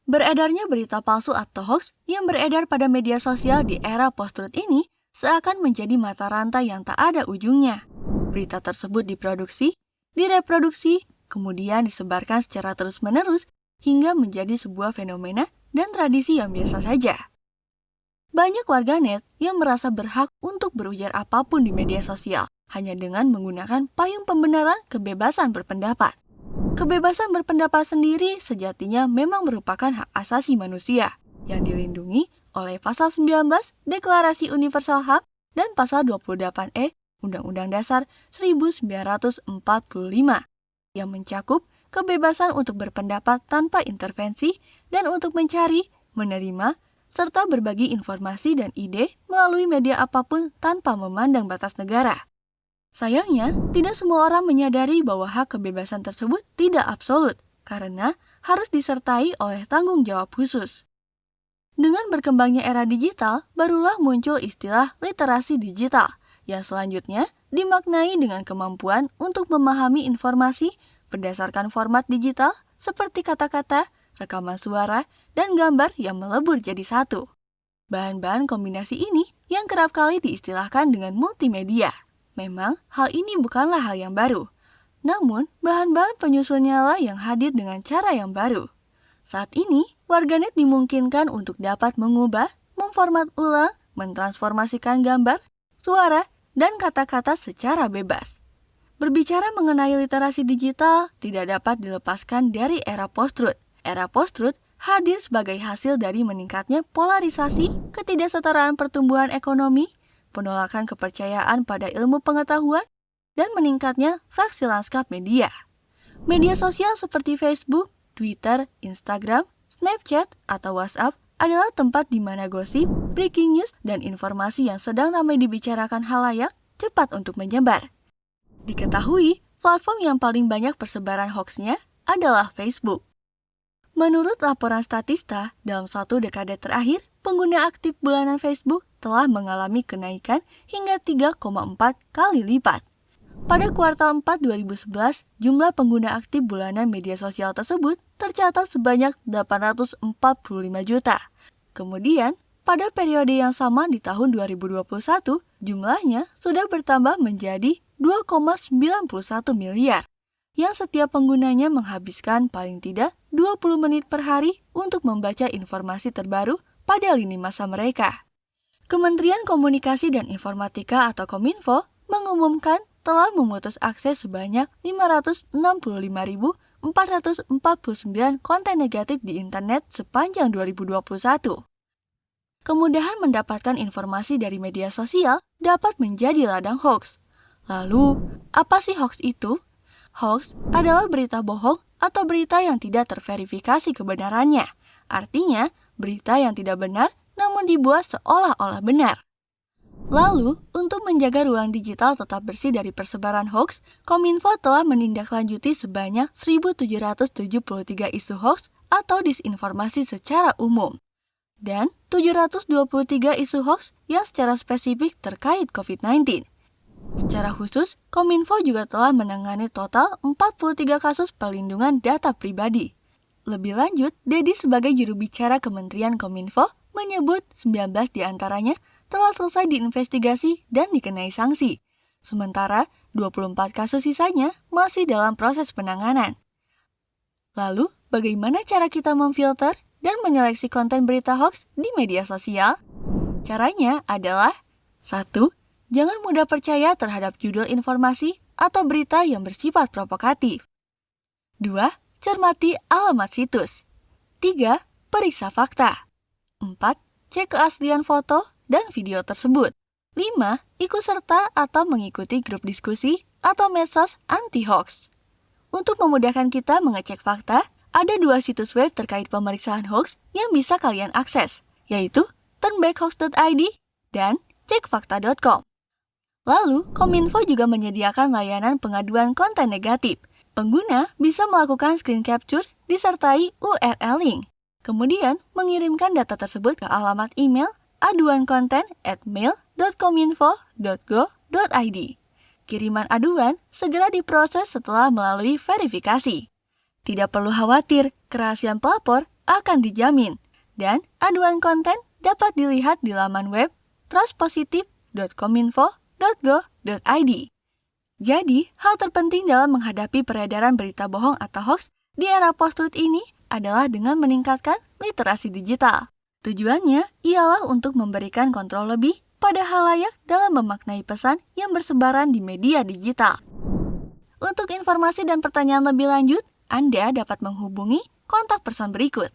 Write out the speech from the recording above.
Beredarnya berita palsu atau hoax yang beredar pada media sosial di era post-truth ini seakan menjadi mata rantai yang tak ada ujungnya. Berita tersebut diproduksi, direproduksi, kemudian disebarkan secara terus-menerus hingga menjadi sebuah fenomena dan tradisi yang biasa saja. Banyak warganet yang merasa berhak untuk berujar apapun di media sosial hanya dengan menggunakan payung pembenaran kebebasan berpendapat. Kebebasan berpendapat sendiri sejatinya memang merupakan hak asasi manusia yang dilindungi oleh Pasal 19 Deklarasi Universal HAM dan Pasal 28E Undang-Undang Dasar 1945 yang mencakup kebebasan untuk berpendapat tanpa intervensi dan untuk mencari, menerima, serta berbagi informasi dan ide melalui media apapun tanpa memandang batas negara. Sayangnya, tidak semua orang menyadari bahwa hak kebebasan tersebut tidak absolut, karena harus disertai oleh tanggung jawab khusus. Dengan berkembangnya era digital, barulah muncul istilah literasi digital, yang selanjutnya dimaknai dengan kemampuan untuk memahami informasi berdasarkan format digital seperti kata-kata, rekaman suara, dan gambar yang melebur jadi satu. Bahan-bahan kombinasi ini yang kerap kali diistilahkan dengan multimedia. Memang, hal ini bukanlah hal yang baru. Namun, bahan-bahan penyusunnya lah yang hadir dengan cara yang baru. Saat ini, warganet dimungkinkan untuk dapat mengubah, memformat ulang, mentransformasikan gambar, suara, dan kata-kata secara bebas. Berbicara mengenai literasi digital tidak dapat dilepaskan dari era post-truth. Era post-truth hadir sebagai hasil dari meningkatnya polarisasi, ketidaksetaraan pertumbuhan ekonomi, penolakan kepercayaan pada ilmu pengetahuan, dan meningkatnya fraksi lanskap media. Media sosial seperti Facebook, Twitter, Instagram, Snapchat, atau WhatsApp adalah tempat di mana gosip, breaking news, dan informasi yang sedang ramai dibicarakan halayak cepat untuk menyebar. Diketahui, platform yang paling banyak persebaran hoaxnya adalah Facebook. Menurut laporan Statista, dalam 1 dekade terakhir, pengguna aktif bulanan Facebook telah mengalami kenaikan hingga 3,4 kali lipat. Pada kuartal 4 2011, jumlah pengguna aktif bulanan media sosial tersebut tercatat sebanyak 845 juta. Kemudian, pada periode yang sama di tahun 2021, jumlahnya sudah bertambah menjadi 2,91 miliar. Yang setiap penggunanya menghabiskan paling tidak 20 menit per hari untuk membaca informasi terbaru pada lini masa mereka. Kementerian Komunikasi dan Informatika atau Kominfo mengumumkan telah memutus akses sebanyak 565.449 konten negatif di internet sepanjang 2021. Kemudahan mendapatkan informasi dari media sosial dapat menjadi ladang hoax. Lalu, apa sih hoax itu? Hoax adalah berita bohong atau berita yang tidak terverifikasi kebenarannya. Artinya, berita yang tidak benar namun dibuat seolah-olah benar. Lalu, untuk menjaga ruang digital tetap bersih dari persebaran hoax, Kominfo telah menindaklanjuti sebanyak 1.773 isu hoax atau disinformasi secara umum, dan 723 isu hoax yang secara spesifik terkait COVID-19. Secara khusus, Kominfo juga telah menangani total 43 kasus perlindungan data pribadi. Lebih lanjut, Dedi sebagai juru bicara Kementerian Kominfo menyebut 19 diantaranya telah selesai diinvestigasi dan dikenai sanksi. Sementara 24 kasus sisanya masih dalam proses penanganan. Lalu, bagaimana cara kita memfilter dan menyeleksi konten berita hoax di media sosial? Caranya adalah 1. Jangan mudah percaya terhadap judul informasi atau berita yang bersifat provokatif. 2. Cermati alamat situs. 3. Periksa fakta. 4. Cek keaslian foto dan video tersebut. 5. Ikut serta atau mengikuti grup diskusi atau medsos anti-hoax. Untuk memudahkan kita mengecek fakta, ada 2 situs web terkait pemeriksaan hoax yang bisa kalian akses, yaitu turnbackhoax.id dan cekfakta.com. Lalu, Kominfo juga menyediakan layanan pengaduan konten negatif. Pengguna bisa melakukan screen capture disertai URL link. Kemudian, mengirimkan data tersebut ke alamat email aduankonten@mail.kominfo.go.id. Kiriman aduan segera diproses setelah melalui verifikasi. Tidak perlu khawatir, kerahasiaan pelapor akan dijamin, dan aduan konten dapat dilihat di laman web trustpositive.kominfo.go.id. Jadi, hal terpenting dalam menghadapi peredaran berita bohong atau hoax di era post-truth ini adalah dengan meningkatkan literasi digital. Tujuannya ialah untuk memberikan kontrol lebih pada khalayak dalam memaknai pesan yang bersebaran di media digital. Untuk informasi dan pertanyaan lebih lanjut, Anda dapat menghubungi kontak person berikut.